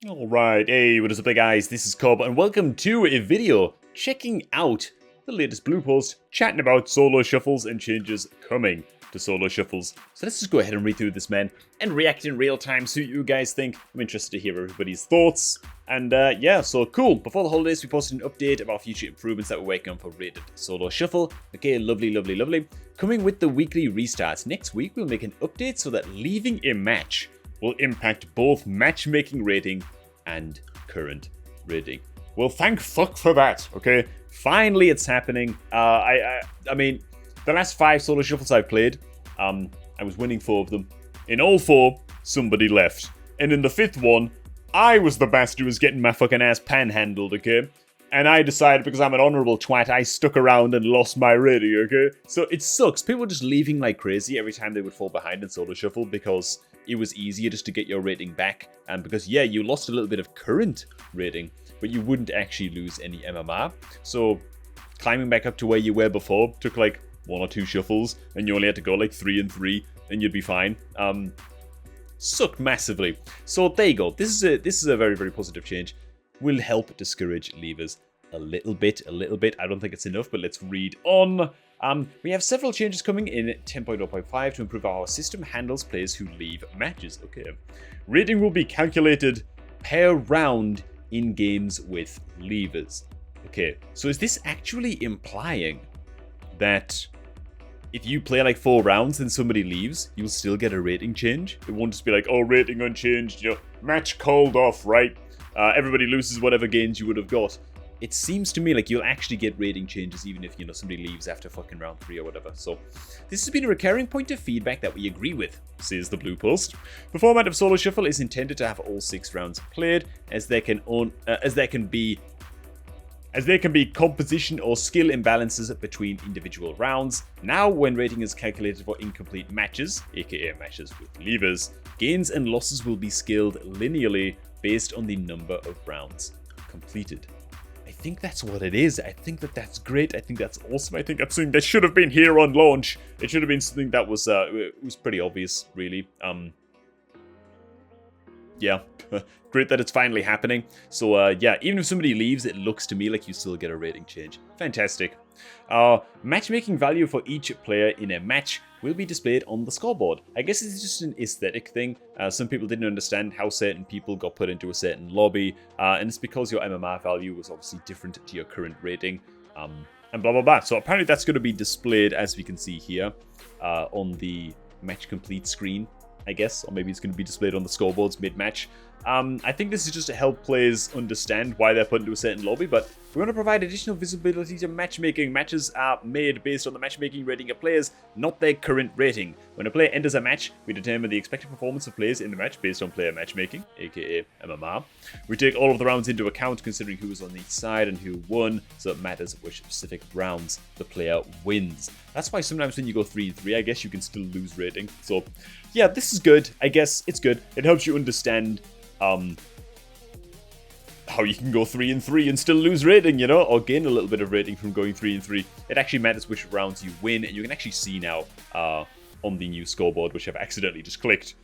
Alright, hey, what is up there guys, this is Cobb, and welcome to a video checking out the latest blue post, chatting about solo shuffles and changes coming to solo shuffles. So let's just go ahead and read through this, man, and react in real time, see what you guys think. I'm interested to hear everybody's thoughts, and yeah, so cool. Before the holidays, we posted an update about future improvements that we're working on for rated solo shuffle. Okay, lovely, lovely, lovely. Coming with the weekly restarts, next week we'll make an update so that leaving a match will impact both matchmaking rating and current rating. Well, thank fuck for that, okay? Finally, it's happening. I mean, the last 5 solo shuffles I've played, I was winning 4 of them. In all 4, somebody left. And in the 5th one, I was the bastard who was getting my fucking ass panhandled, okay? And I decided, because I'm an honourable twat, I stuck around and lost my rating, okay? So it sucks. People were just leaving like crazy every time they would fall behind in solo shuffle because it was easier just to get your rating back. And because, yeah, you lost a little bit of current rating, but you wouldn't actually lose any MMR. So climbing back up to where you were before took like 1 or 2 shuffles, and you only had to go like 3 and 3, and you'd be fine. Sucked massively. So there you go. This is a very, very positive change. Will help discourage leavers a little bit. I don't think it's enough, but let's read on. We have several changes coming in 10.0.5 to improve how our system handles players who leave matches. Okay. Rating will be calculated per round in games with leavers. Okay, so is this actually implying that if you play like 4 rounds and somebody leaves, you'll still get a rating change? It won't just be like, oh, rating unchanged, you know, match called off, right? Everybody loses whatever gains you would have got. It seems to me like you'll actually get rating changes even if, you know, somebody leaves after fucking round 3 or whatever. So this has been a recurring point of feedback that we agree with, says the blue post. The format of solo shuffle is intended to have all 6 rounds played, as there can be composition or skill imbalances between individual rounds. Now, when rating is calculated for incomplete matches, aka matches with leavers, gains and losses will be scaled linearly based on the number of rounds completed. I think that's what it is. I think that's great. I think that's awesome. I think that's something that should have been here on launch. It should have been something that was pretty obvious, really. Yeah, great that it's finally happening. So yeah, even if somebody leaves, it looks to me like you still get a rating change. Fantastic. Matchmaking value for each player in a match will be displayed on the scoreboard. I guess it's just an aesthetic thing. Some people didn't understand how certain people got put into a certain lobby, and it's because your MMR value was obviously different to your current rating, and blah blah blah. So apparently that's going to be displayed, as we can see here, on the match complete screen, I guess, or maybe it's going to be displayed on the scoreboards mid-match. I think this is just to help players understand why they're put into a certain lobby, but we want to provide additional visibility to matchmaking. Matches are made based on the matchmaking rating of players, not their current rating. When a player enters a match, we determine the expected performance of players in the match based on player matchmaking, aka MMR. We take all of the rounds into account, considering who was on each side and who won, so it matters which specific rounds the player wins. That's why sometimes when you go 3-3, I guess you can still lose rating. So yeah, this is good. I guess it's good. It helps you understand how you can go 3-3 and still lose rating, you know, or gain a little bit of rating from going 3-3. It actually matters which rounds you win, and you can actually see now on the new scoreboard, which I've accidentally just clicked,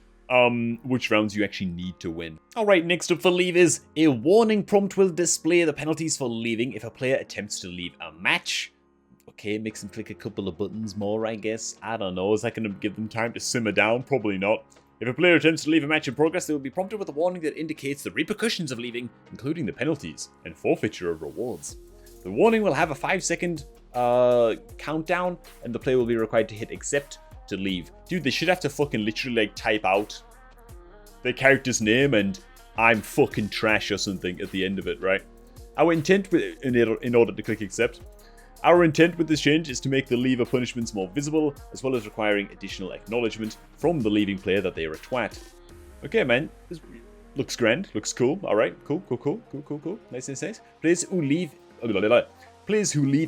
which rounds you actually need to win. Alright, next up for leavers, a warning prompt will display the penalties for leaving if a player attempts to leave a match. Okay, makes them click a couple of buttons more, I guess. I don't know, is that going to give them time to simmer down? Probably not. If a player attempts to leave a match in progress, they will be prompted with a warning that indicates the repercussions of leaving, including the penalties and forfeiture of rewards. The warning will have a 5-second countdown, and the player will be required to hit accept to leave. Dude, they should have to fucking literally like type out their character's name and I'm fucking trash or something at the end of it, right? Our intent in order to click accept. Our intent with this change is to make the leaver punishments more visible, as well as requiring additional acknowledgement from the leaving player that they are a twat. Okay, man. This looks grand. Looks cool. Alright. Cool. Nice. Players who leave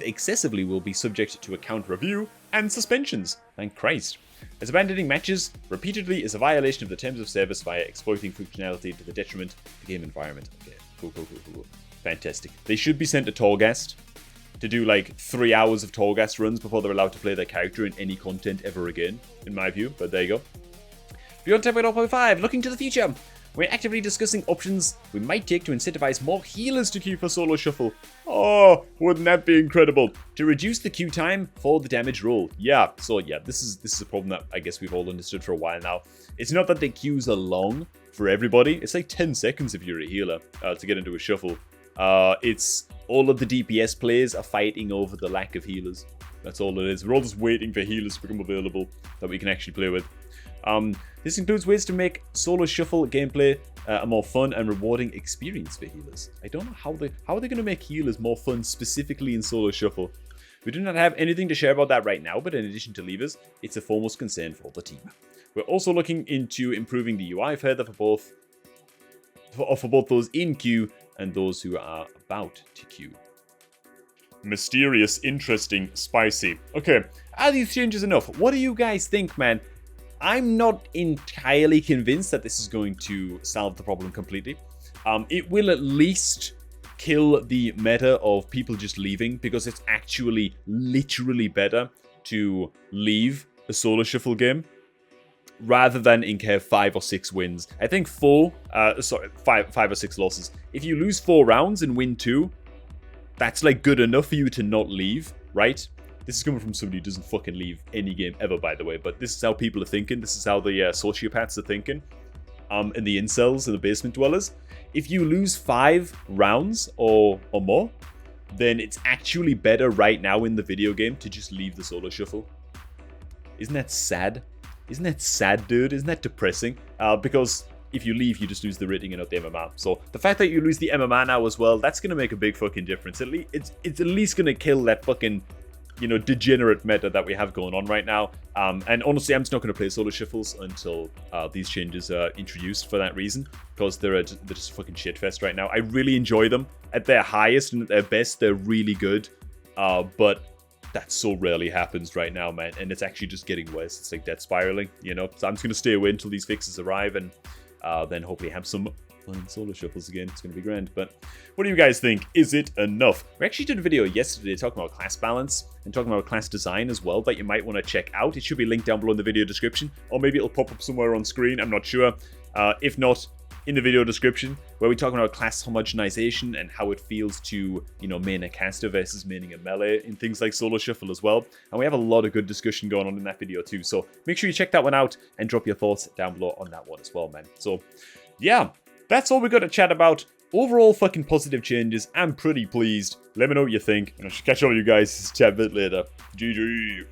excessively will be subject to account review and suspensions. Thank Christ. As abandoning matches repeatedly is a violation of the terms of service via exploiting functionality to the detriment of the game environment. Okay. Cool. Fantastic. They should be sent to Torghast to do like 3 hours of Torghast runs before they're allowed to play their character in any content ever again, in my view, but there you go. Beyond 10.0.5, looking to the future. We're actively discussing options we might take to incentivize more healers to queue for solo shuffle. Oh, wouldn't that be incredible? To reduce the queue time for the damage roll. Yeah, so yeah, this is a problem that I guess we've all understood for a while now. It's not that the queues are long for everybody. It's like 10 seconds if you're a healer to get into a shuffle. It's all of the DPS players are fighting over the lack of healers. That's all it is. We're all just waiting for healers to become available that we can actually play with. This includes ways to make solo shuffle gameplay a more fun and rewarding experience for healers. I don't know how are they going to make healers more fun specifically in solo shuffle. We do not have anything to share about that right now, but in addition to levers, it's a foremost concern for the team. We're also looking into improving the UI further for both those in queue and those who are about to queue. Mysterious, interesting, spicy. Okay, are these changes enough? What do you guys think, man? I'm not entirely convinced that this is going to solve the problem completely. It will at least kill the meta of people just leaving, because it's actually literally better to leave a solo shuffle game rather than incur 5 or 6 wins. I think 5 or 6 losses. If you lose 4 rounds and win 2, that's like good enough for you to not leave, right? This is coming from somebody who doesn't fucking leave any game ever, by the way, but this is how people are thinking. This is how the sociopaths are thinking. And the incels and the basement dwellers. If you lose 5 rounds or more, then it's actually better right now in the video game to just leave the solo shuffle. Isn't that sad? Isn't that sad, dude? Isn't that depressing? Because if you leave, you just lose the rating and not the MMR. So the fact that you lose the MMR now as well, that's going to make a big fucking difference. It's at least going to kill that fucking, you know, degenerate meta that we have going on right now. And honestly, I'm just not going to play solo shuffles until these changes are introduced for that reason, because they're just a fucking shitfest right now. I really enjoy them. At their highest and at their best, they're really good. But that so rarely happens right now, man. And it's actually just getting worse. It's like death spiraling, you know? So I'm just going to stay away until these fixes arrive, and then hopefully have some fun solo shuffles again. It's going to be grand. But what do you guys think? Is it enough? We actually did a video yesterday talking about class balance and talking about class design as well that you might want to check out. It should be linked down below in the video description, or maybe it'll pop up somewhere on screen. I'm not sure. If not, in the video description, where we talk about class homogenization and how it feels to, you know, main a caster versus maining a melee in things like solo shuffle as well. And we have a lot of good discussion going on in that video too. So make sure you check that one out and drop your thoughts down below on that one as well, man. So yeah, that's all we got to chat about. Overall fucking positive changes. I'm pretty pleased. Let me know what you think, and I should catch all you guys chat a bit later. GG.